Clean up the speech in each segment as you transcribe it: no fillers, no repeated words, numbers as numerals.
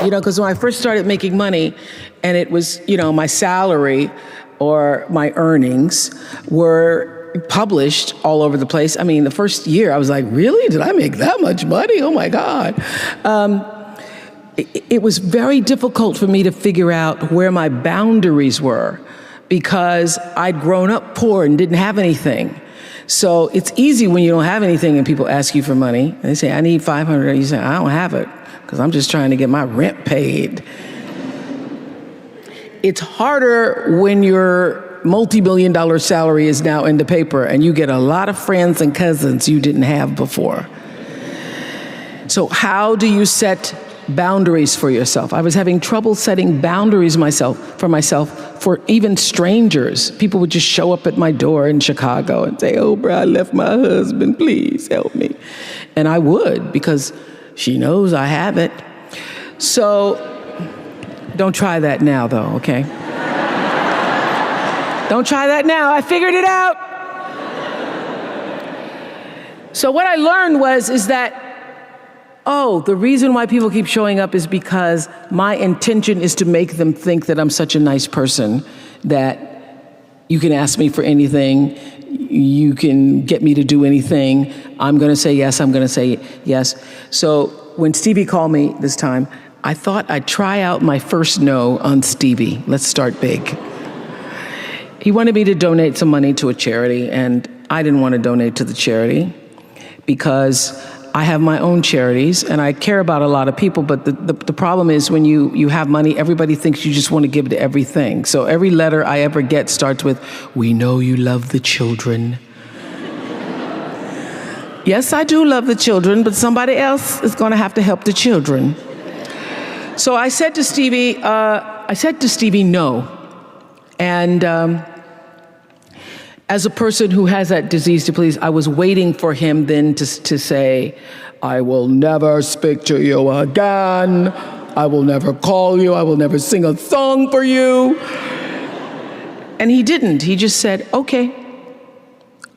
because when I first started making money and it was, my salary or my earnings were published all over the place. I mean, the first year I was like, really? Did I make that much money? Oh my God. It was very difficult for me to figure out where my boundaries were because I'd grown up poor and didn't have anything. So it's easy when you don't have anything and people ask you for money. And they say, I need $500. You say, I don't have it because I'm just trying to get my rent paid. It's harder when your multi-million-dollar salary is now in the paper and you get a lot of friends and cousins you didn't have before. So how do you set boundaries for yourself? I was having trouble setting boundaries for myself for even strangers. People would just show up at my door in Chicago and say, Oprah, I left my husband, please help me. And I would, because she knows I have it. So don't try that now though, okay? Don't try that now, I figured it out. So what I learned is that the reason why people keep showing up is because my intention is to make them think that I'm such a nice person that you can ask me for anything, you can get me to do anything, I'm gonna say yes, I'm gonna say yes. So when Stevie called me this time, I thought I'd try out my first no on Stevie. Let's start big. He wanted me to donate some money to a charity, and I didn't want to donate to the charity because I have my own charities and I care about a lot of people, but the problem is when you have money, everybody thinks you just want to give to everything. So every letter I ever get starts with, we know you love the children. Yes, I do love the children, but somebody else is going to have to help the children. So I said to Stevie, no. And as a person who has that disease to please, I was waiting for him then to say, I will never speak to you again. I will never call you. I will never sing a song for you. And he didn't. He just said, okay.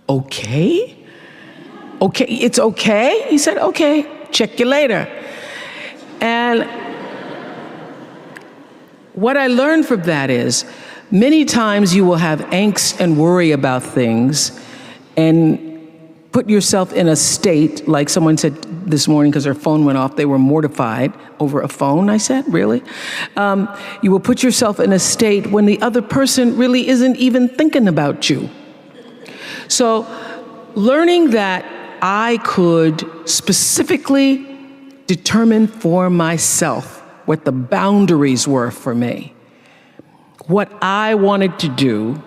Okay? Okay, it's okay? He said, okay, check you later. And what I learned from that is, many times you will have angst and worry about things and put yourself in a state, like someone said this morning because their phone went off, they were mortified over a phone, I said, really? You will put yourself in a state when the other person really isn't even thinking about you. So learning that I could specifically determine for myself what the boundaries were for me, what I wanted to do,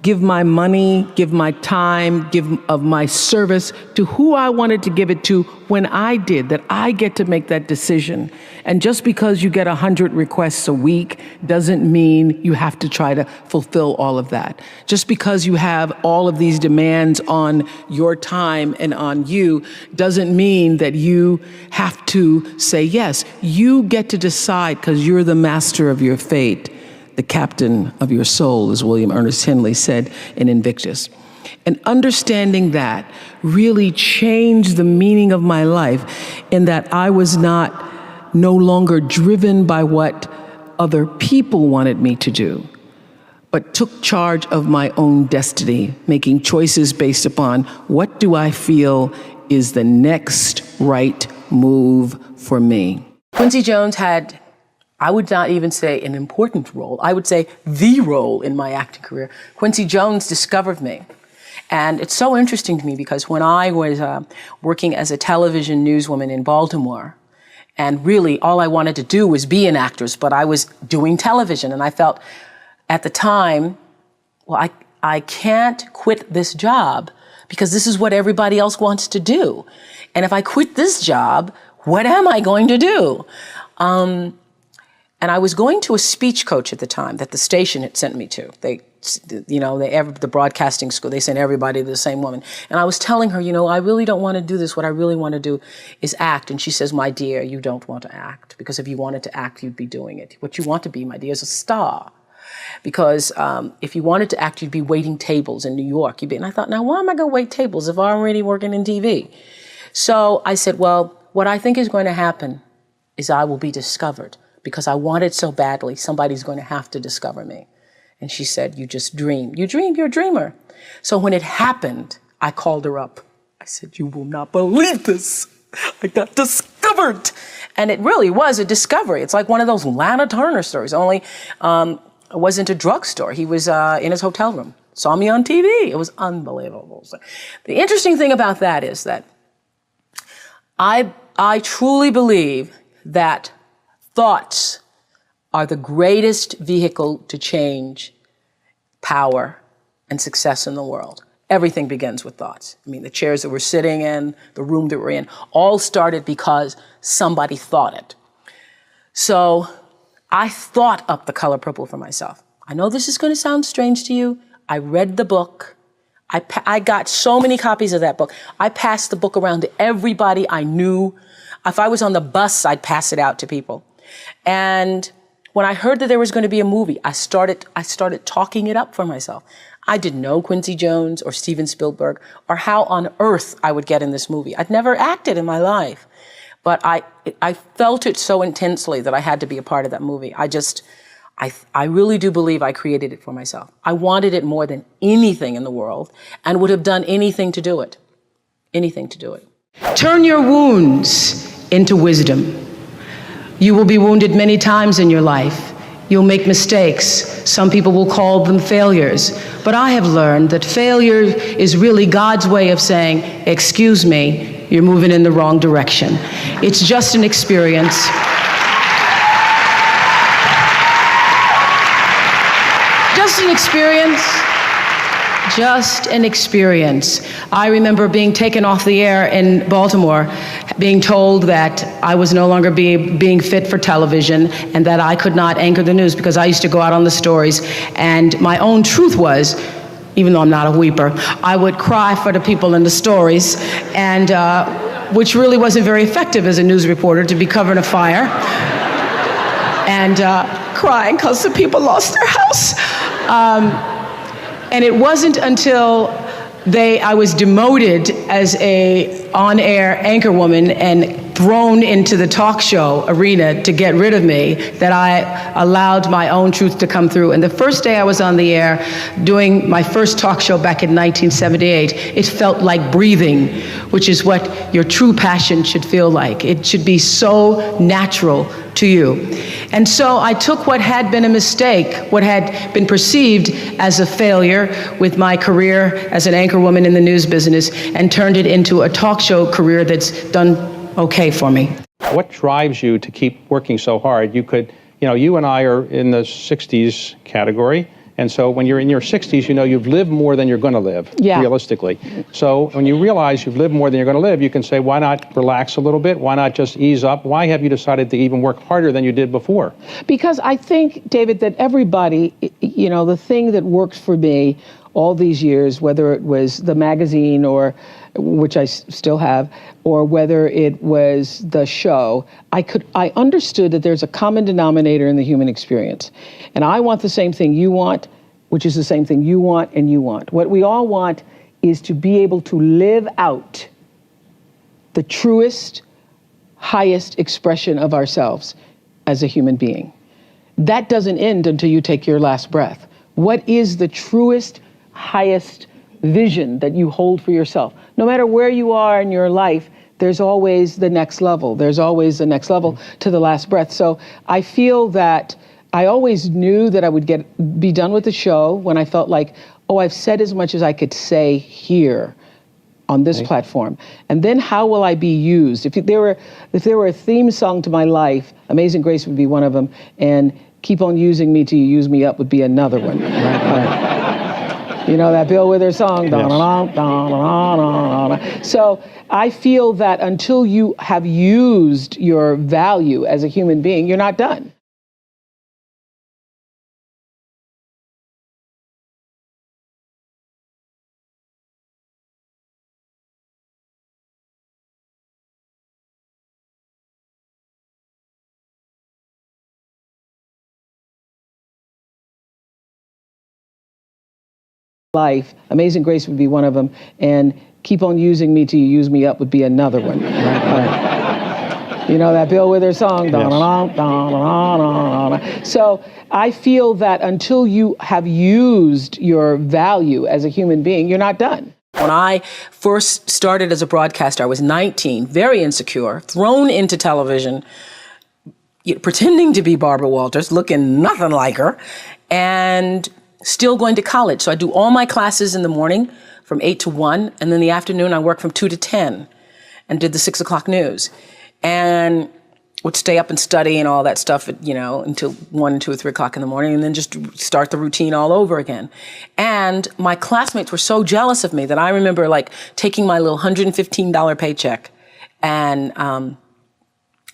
give my money, give my time, give of my service to who I wanted to give it to when I did, that I get to make that decision. And just because you get 100 requests a week doesn't mean you have to try to fulfill all of that. Just because you have all of these demands on your time and on you doesn't mean that you have to say yes. You get to decide because you're the master of your fate. The captain of your soul, as William Ernest Henley said in Invictus. And understanding that really changed the meaning of my life in that I was no longer driven by what other people wanted me to do, but took charge of my own destiny, making choices based upon what do I feel is the next right move for me. Quincy Jones had, I would not even say an important role, I would say the role in my acting career. Quincy Jones discovered me. And it's so interesting to me because when I was working as a television newswoman in Baltimore, and really all I wanted to do was be an actress, but I was doing television, and I felt at the time, well, I can't quit this job because this is what everybody else wants to do. And if I quit this job, what am I going to do? And I was going to a speech coach at the time that the station had sent me to. The broadcasting school, they sent everybody to the same woman. And I was telling her, I really don't want to do this. What I really want to do is act. And she says, my dear, you don't want to act. Because if you wanted to act, you'd be doing it. What you want to be, my dear, is a star. Because if you wanted to act, you'd be waiting tables in New York. And I thought, now why am I going to wait tables if I'm already working in TV? So I said, well, what I think is going to happen is I will be discovered. because I want it so badly. Somebody's going to have to discover me. And she said, you just dream. You dream, you're a dreamer. So when it happened, I called her up. I said, you will not believe this. I got discovered. And it really was a discovery. It's like one of those Lana Turner stories, only it wasn't a drugstore. He was in his hotel room, saw me on TV. It was unbelievable. So the interesting thing about that is that I truly believe that thoughts are the greatest vehicle to change power and success in the world. Everything begins with thoughts. I mean, the chairs that we're sitting in, the room that we're in, all started because somebody thought it. So I thought up The Color Purple for myself. I know this is going to sound strange to you. I read the book. I got so many copies of that book. I passed the book around to everybody I knew. If I was on the bus, I'd pass it out to people. And when I heard that there was going to be a movie, I started talking it up for myself. I didn't know Quincy Jones or Steven Spielberg or how on earth I would get in this movie. I'd never acted in my life, but I felt it so intensely that I had to be a part of that movie. I really do believe I created it for myself. I wanted it more than anything in the world and would have done anything to do it. Anything to do it. Turn your wounds into wisdom. You will be wounded many times in your life. You'll make mistakes. Some people will call them failures. But I have learned that failure is really God's way of saying, excuse me, you're moving in the wrong direction. It's just an experience. Just an experience. Just an experience. I remember being taken off the air in Baltimore, being told that I was no longer being fit for television and that I could not anchor the news because I used to go out on the stories. And my own truth was, even though I'm not a weeper, I would cry for the people in the stories, and which really wasn't very effective as a news reporter, to be covering a fire and crying because the people lost their house. And it wasn't until I was demoted as a on-air anchorwoman and thrown into the talk show arena to get rid of me that I allowed my own truth to come through. And the first day I was on the air doing my first talk show back in 1978, it felt like breathing, which is what your true passion should feel like. It should be so natural to you. And so I took what had been a mistake, what had been perceived as a failure with my career as an anchorwoman in the news business, and turned it into a talk show career that's done okay for me. What drives you to keep working so hard? You and I are in the 60s category. And so when you're in your 60s, you've lived more than you're going to live, realistically. So when you realize you've lived more than you're going to live, you can say, why not relax a little bit? Why not just ease up? Why have you decided to even work harder than you did before? Because I think, David, that everybody, the thing that works for me all these years, whether it was the magazine, or which I still have, or whether it was the show, I understood that there's a common denominator in the human experience. And I want the same thing you want, which is the same thing you want and you want. What we all want is to be able to live out the truest, highest expression of ourselves as a human being. That doesn't end until you take your last breath. What is the truest, highest vision that you hold for yourself? No matter where you are in your life, there's always the next level. There's always the next level to the last breath. So I feel that I always knew that I would be done with the show when I felt like, oh, I've said as much as I could say here on this platform. And then how will I be used? If there were a theme song to my life, Amazing Grace would be one of them, and Keep On Using Me Till You Use Me Up would be another one. You know that Bill Withers song? Yes. So I feel that until you have used your value as a human being, you're not done. Life, Amazing Grace would be one of them, and Keep On Using Me Till You Use Me Up would be another one. You know that Bill Withers song? Yes. So I feel that until you have used your value as a human being, you're not done. When I first started as a broadcaster, I was 19, very insecure, thrown into television, pretending to be Barbara Walters, looking nothing like her, and still going to college. So I do all my classes in the morning from 8 to 1, and then in the afternoon I work from 2 to 10 and did the 6 o'clock news. And would stay up and study and all that stuff, until 1, 2, or 3 o'clock in the morning, and then just start the routine all over again. And my classmates were so jealous of me that I remember taking my little $115 paycheck, and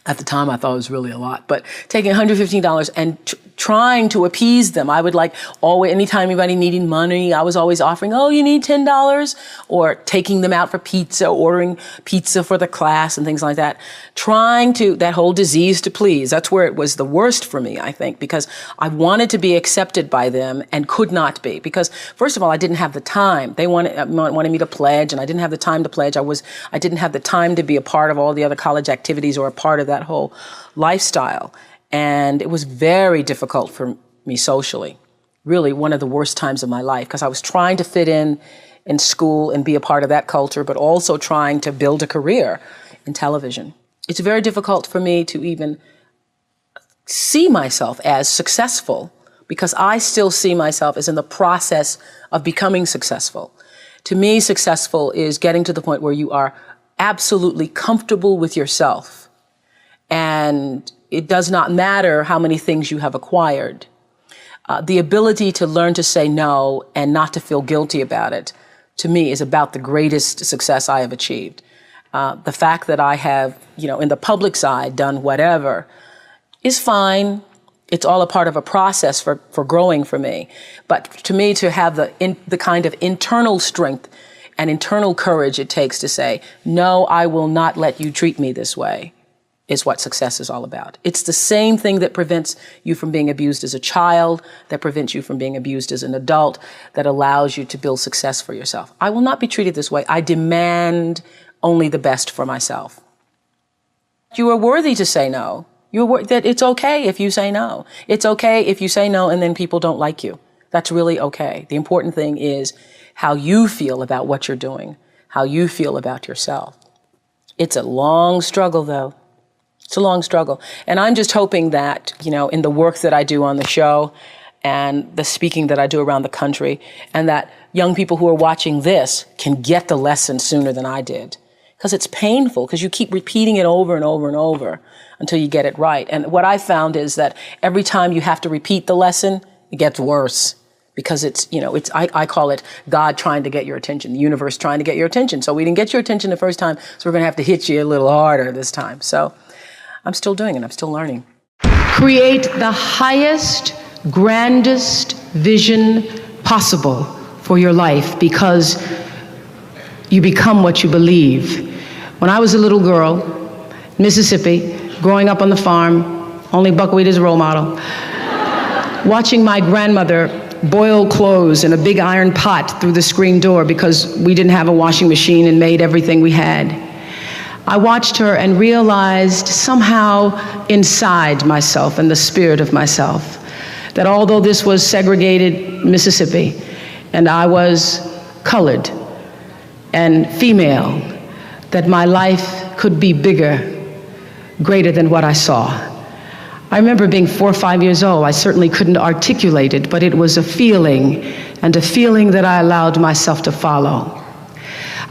at the time I thought it was really a lot, but taking $115 and trying to appease them. I would anytime anybody needed money, I was always offering, oh, you need $10, or taking them out for pizza, ordering pizza for the class and things like that. That whole disease to please, that's where it was the worst for me, I think, because I wanted to be accepted by them and could not be. Because first of all, I didn't have the time. They wanted me to pledge, and I didn't have the time to pledge. I didn't have the time to be a part of all the other college activities or a part of that whole lifestyle. And it was very difficult for me socially, really one of the worst times of my life, because I was trying to fit in school and be a part of that culture, but also trying to build a career in television. It's very difficult for me to even see myself as successful, because I still see myself as in the process of becoming successful. To me, successful is getting to the point where you are absolutely comfortable with yourself, and it does not matter how many things you have acquired. The ability to learn to say no and not to feel guilty about it, to me, is about the greatest success I have achieved. The fact that I have, in the public side, done whatever is fine. It's all a part of a process for growing for me. But to me, to have the kind of internal strength and internal courage it takes to say, no, I will not let you treat me this way, is what success is all about. It's the same thing that prevents you from being abused as a child, that prevents you from being abused as an adult, that allows you to build success for yourself. I will not be treated this way. I demand only the best for myself. You are worthy to say no. That it's okay if you say no. It's okay if you say no and then people don't like you. That's really okay. The important thing is how you feel about what you're doing, how you feel about yourself. It's a long struggle, though. It's a long struggle. And I'm just hoping that, in the work that I do on the show and the speaking that I do around the country, and that young people who are watching this can get the lesson sooner than I did. Because it's painful, because you keep repeating it over and over and over until you get it right. And what I found is that every time you have to repeat the lesson, it gets worse. Because I call it God trying to get your attention, the universe trying to get your attention. So we didn't get your attention the first time, so we're going to have to hit you a little harder this time. So I'm still doing it. I'm still learning. Create the highest, grandest vision possible for your life, because you become what you believe. When I was a little girl, Mississippi, growing up on the farm, only buckwheat is a role model, watching my grandmother boil clothes in a big iron pot through the screen door because we didn't have a washing machine and made everything we had. I watched her and realized somehow inside myself, in the spirit of myself, that although this was segregated Mississippi and I was colored and female, that my life could be bigger, greater than what I saw. I remember being 4 or 5 years old. I certainly couldn't articulate it, but it was a feeling, and a feeling that I allowed myself to follow.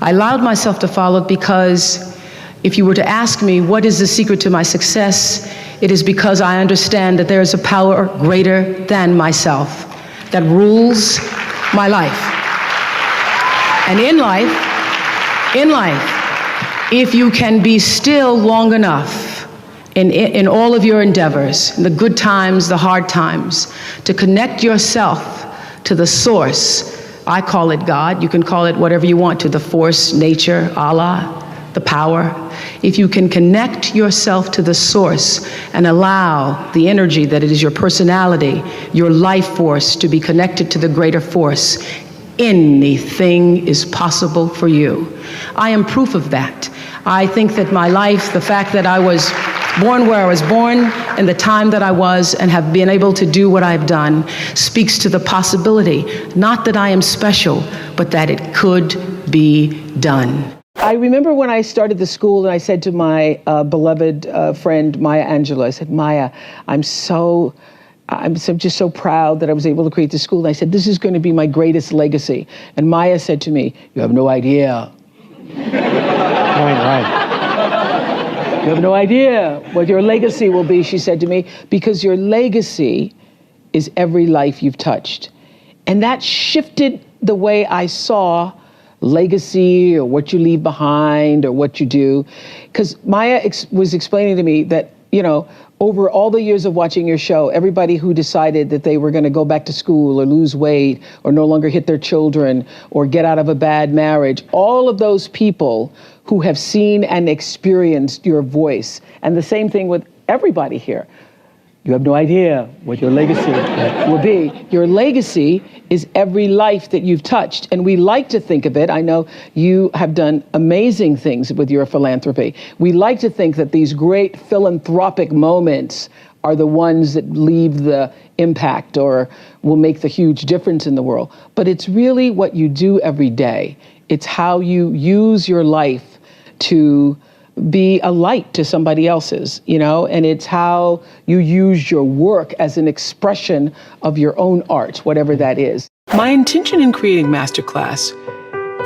I allowed myself to follow it because if you were to ask me what is the secret to my success, it is because I understand that there is a power greater than myself that rules my life. And in life, if you can be still long enough in all of your endeavors, the good times, the hard times, to connect yourself to the source. I call it God. You can call it whatever you want to, the force, nature, Allah, the power. If you can connect yourself to the source and allow the energy that it is your personality, your life force, to be connected to the greater force, anything is possible for you. I am proof of that. I think that my life, the fact that I was born where I was born, in the time that I was, and have been able to do what I've done, speaks to the possibility, not that I am special, but that it could be done. I remember when I started the school and I said to my beloved friend, Maya Angelou, I said, Maya, I'm just so proud that I was able to create this school. And I said, this is going to be my greatest legacy. And Maya said to me, you have no idea. Right. You have no idea what your legacy will be, she said to me, because your legacy is every life you've touched. And that shifted the way I saw legacy or what you leave behind or what you do. Because Maya was explaining to me that, over all the years of watching your show, everybody who decided that they were going to go back to school or lose weight or no longer hit their children or get out of a bad marriage, all of those people who have seen and experienced your voice. And the same thing with everybody here. You have no idea what your legacy will be. Your legacy is every life that you've touched. And we like to think of it, I know you have done amazing things with your philanthropy. We like to think that these great philanthropic moments are the ones that leave the impact or will make the huge difference in the world. But it's really what you do every day. It's how you use your life to be a light to somebody else's, and it's how you use your work as an expression of your own art, whatever that is. My intention in creating Masterclass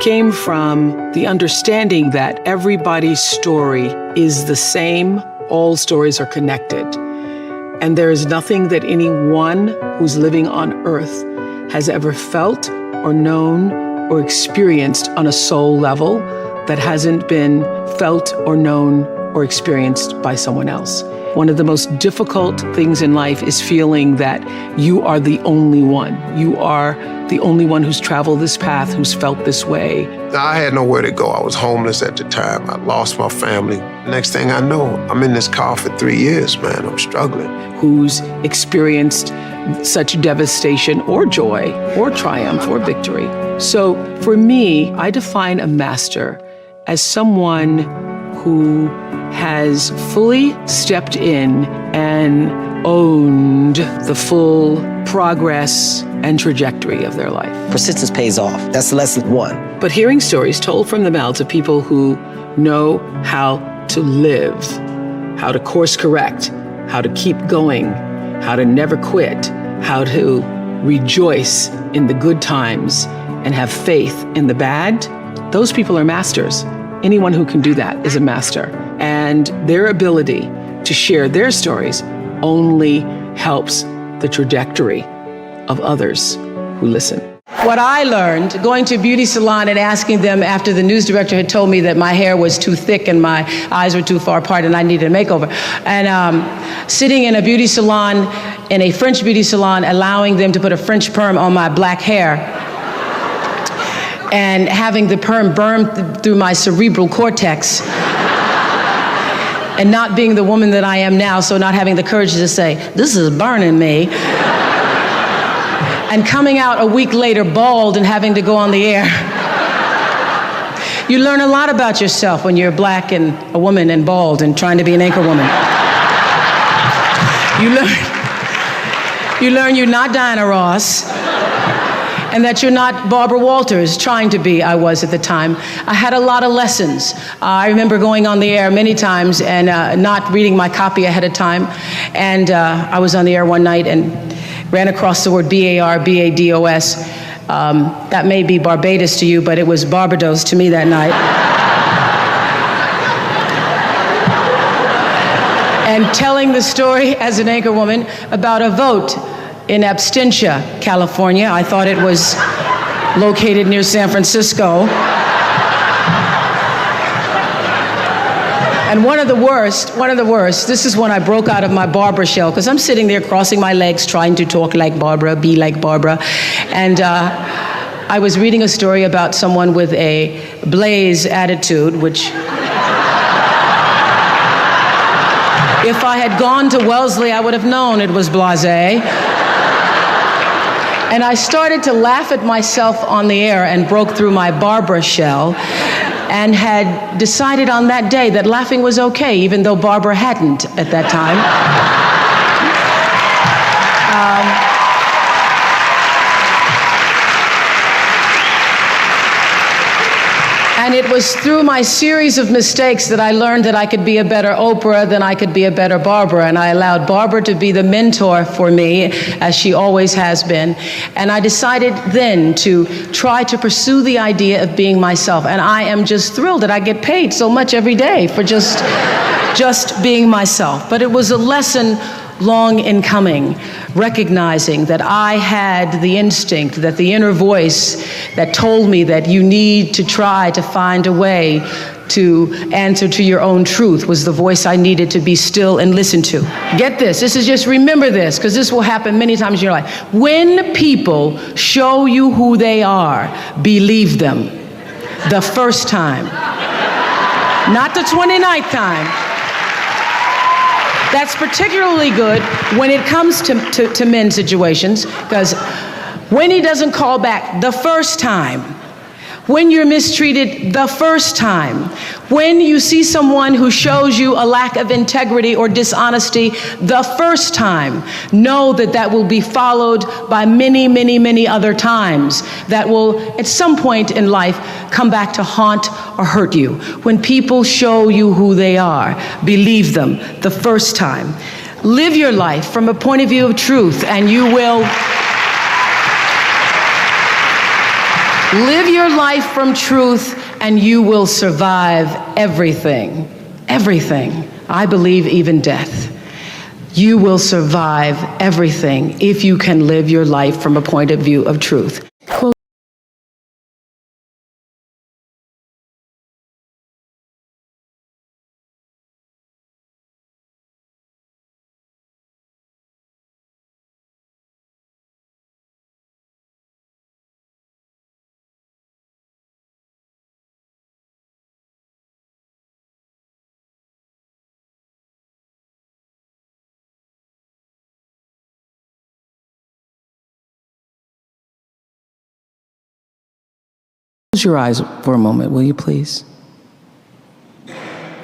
came from the understanding that everybody's story is the same, all stories are connected. And there is nothing that anyone who's living on earth has ever felt or known or experienced on a soul level that hasn't been felt or known or experienced by someone else. One of the most difficult things in life is feeling that you are the only one. You are the only one who's traveled this path, who's felt this way. I had nowhere to go. I was homeless at the time. I lost my family. Next thing I know, I'm in this car for 3 years, man. I'm struggling. Who's experienced such devastation or joy or triumph or victory. So for me, I define a master as someone who has fully stepped in and owned the full progress and trajectory of their life. Persistence pays off. That's lesson one. But hearing stories told from the mouths of people who know how to live, how to course correct, how to keep going, how to never quit, how to rejoice in the good times and have faith in the bad, those people are masters. Anyone who can do that is a master. And their ability to share their stories only helps the trajectory of others who listen. What I learned going to a beauty salon and asking them after the news director had told me that my hair was too thick and my eyes were too far apart and I needed a makeover. And sitting in a beauty salon, in a French beauty salon, allowing them to put a French perm on my black hair and having the perm burn through my cerebral cortex and not being the woman that I am now, so not having the courage to say, this is burning me. And coming out a week later bald and having to go on the air. You learn a lot about yourself when you're black and a woman and bald and trying to be an anchor woman. You learn you're not Diana Ross and that you're not Barbara Walters trying to be. I was at the time. I had a lot of lessons. I remember going on the air many times and not reading my copy ahead of time. And I was on the air one night and ran across the word B-A-R-B-A-D-O-S. That may be Barbados to you, but it was Barbados to me that night. And telling the story as an anchor woman about a vote in Absentia, California. I thought it was located near San Francisco. And one of the worst, this is when I broke out of my Barbara shell, because I'm sitting there crossing my legs, trying to talk like Barbara, be like Barbara. And I was reading a story about someone with a blaze attitude, which if I had gone to Wellesley, I would have known it was blasé. And I started to laugh at myself on the air and broke through my Barbara shell. and had decided on that day that laughing was okay, even though Barbara hadn't at that time. And it was through my series of mistakes that I learned that I could be a better Oprah than I could be a better Barbara. And I allowed Barbara to be the mentor for me, as she always has been. And I decided then to try to pursue the idea of being myself. And I am just thrilled that I get paid so much every day for just being myself. But it was a lesson long in coming, recognizing that I had the instinct, that the inner voice that told me that you need to try to find a way to answer to your own truth was the voice I needed to be still and listen to. Get this, remember this, because this will happen many times in your life. When people show you who they are, believe them the first time, not the 29th time. That's particularly good when it comes to men's situations, because when he doesn't call back the first time, when you're mistreated the first time, when you see someone who shows you a lack of integrity or dishonesty the first time, know that that will be followed by many, many, many other times that will, at some point in life, come back to haunt or hurt you. When people show you who they are, believe them the first time. Live your life from a point of view of truth, and you will live your life from truth, and you will survive everything. Everything. I believe even death. You will survive everything if you can live your life from a point of view of truth. Close your eyes for a moment, will you please?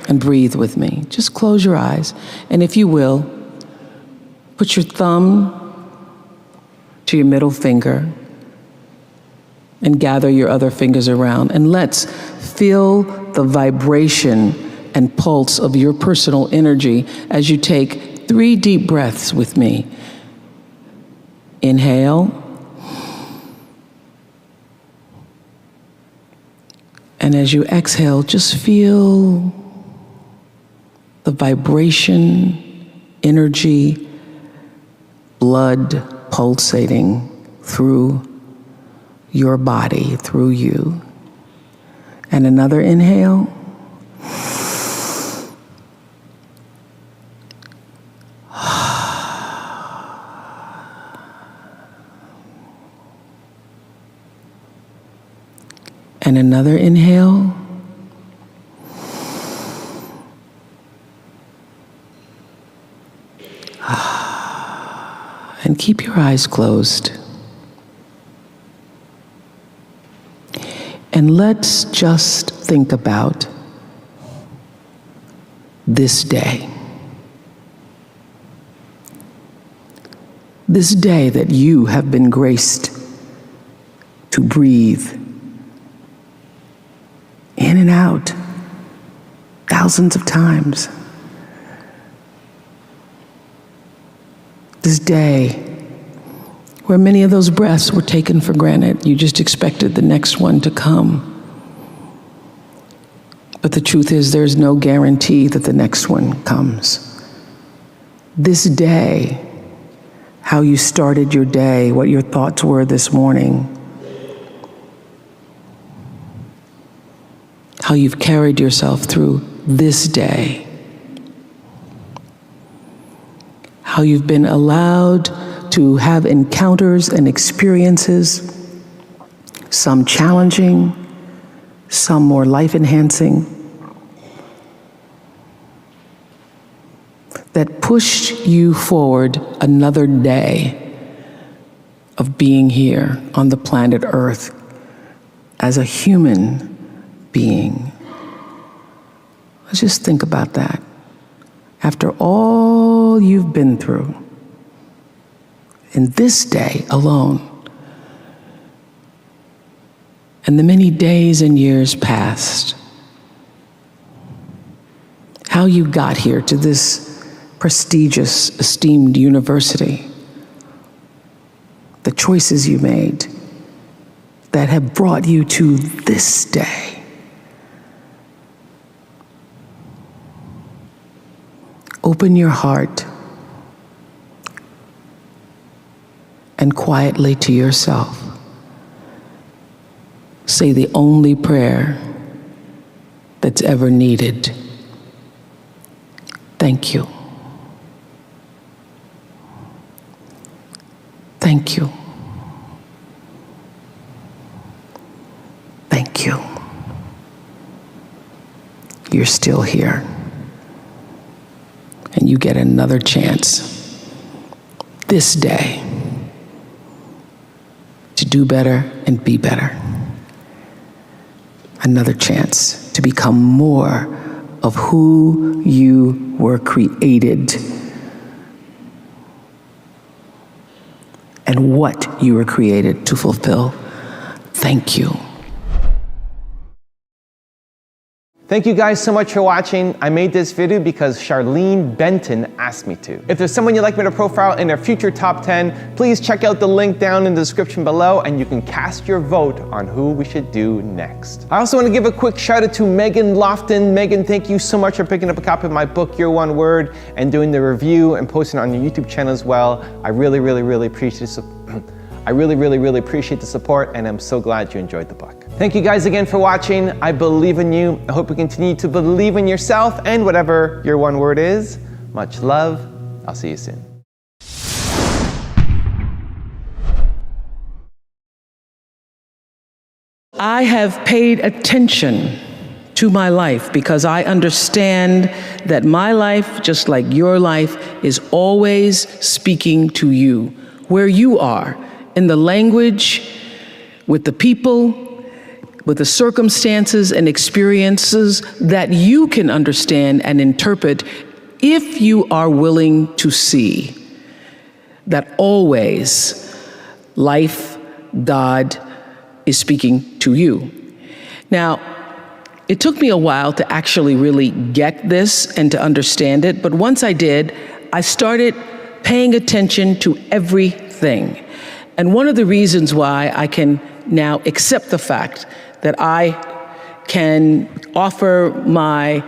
And breathe with me. Just close your eyes. And if you will, put your thumb to your middle finger and gather your other fingers around. And let's feel the vibration and pulse of your personal energy as you take 3 deep breaths with me. Inhale. And as you exhale, just feel the vibration, energy, blood pulsating through your body, through you. And another inhale. And another inhale. And keep your eyes closed. And let's just think about this day. This day that you have been graced to breathe in and out thousands of times. This day where many of those breaths were taken for granted. You just expected the next one to come. But the truth is, there's no guarantee that the next one comes. This day, how you started your day, what your thoughts were this morning, how you've carried yourself through this day, how you've been allowed to have encounters and experiences, some challenging, some more life-enhancing, that pushed you forward another day of being here on the planet Earth as a human being. Just think about that. After all you've been through, in this day alone, and the many days and years past, how you got here to this prestigious, esteemed university, the choices you made that have brought you to this day. Open your heart and quietly to yourself say the only prayer that's ever needed. Thank you. Thank you. Thank you. You're still here. And you get another chance this day to do better and be better. Another chance to become more of who you were created and what you were created to fulfill. Thank you. Thank you guys so much for watching. I made this video because Charlene Benton asked me to. If there's someone you'd like me to profile in their future top 10, please check out the link down in the description below and you can cast your vote on who we should do next. I also want to give a quick shout out to Megan Lofton. Megan, thank you so much for picking up a copy of my book, Your One Word, and doing the review and posting it on your YouTube channel as well. I really appreciate it. I really appreciate the support, and I'm so glad you enjoyed the book. Thank you guys again for watching. I believe in you. I hope you continue to believe in yourself and whatever your one word is. Much love. I'll see you soon. I have paid attention to my life because I understand that my life, just like your life, is always speaking to you, where you are, in the language, with the people, with the circumstances and experiences that you can understand and interpret if you are willing to see that always life, God, is speaking to you. Now, it took me a while to actually really get this and to understand it, but once I did, I started paying attention to everything. And one of the reasons why I can now accept the fact that I can offer my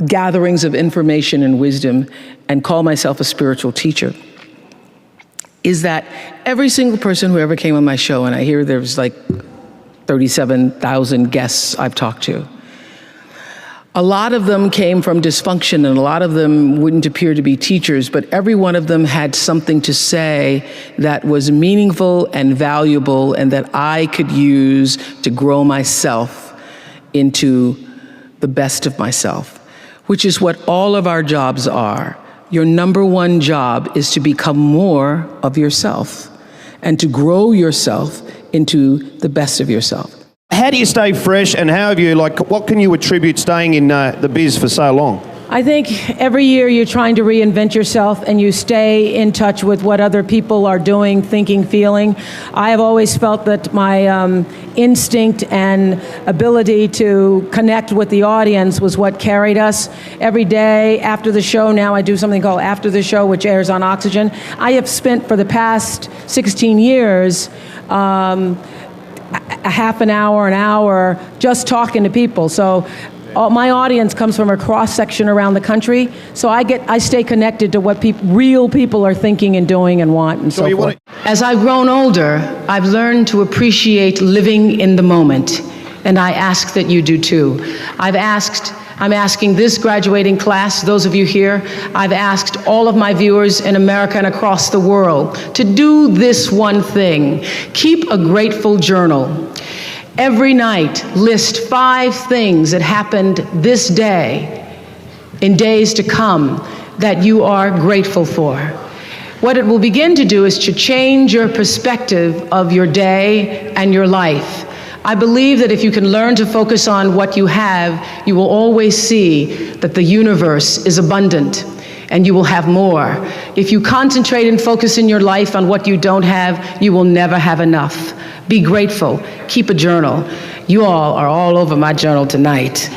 gatherings of information and wisdom and call myself a spiritual teacher is that every single person who ever came on my show, and I hear there's like 37,000 guests I've talked to, a lot of them came from dysfunction and a lot of them wouldn't appear to be teachers, but every one of them had something to say that was meaningful and valuable and that I could use to grow myself into the best of myself, which is what all of our jobs are. Your number one job is to become more of yourself and to grow yourself into the best of yourself. How do you stay fresh, and how have you, what can you attribute staying in the biz for so long? I think every year you're trying to reinvent yourself and you stay in touch with what other people are doing, thinking, feeling. I have always felt that my instinct and ability to connect with the audience was what carried us. Every day after the show, now I do something called After the Show, which airs on Oxygen. I have spent for the past 16 years a half an hour, just talking to people. So my audience comes from a cross-section around the country, so I stay connected to what real people are thinking and doing and want and so forth. As I've grown older, I've learned to appreciate living in the moment, and I ask that you do too. I'm asking this graduating class, those of you here, I've asked all of my viewers in America and across the world to do this one thing. Keep a grateful journal. Every night, list 5 things that happened this day, in days to come, that you are grateful for. What it will begin to do is to change your perspective of your day and your life. I believe that if you can learn to focus on what you have, you will always see that the universe is abundant and you will have more. If you concentrate and focus in your life on what you don't have, you will never have enough. Be grateful. Keep a journal. You all are all over my journal tonight.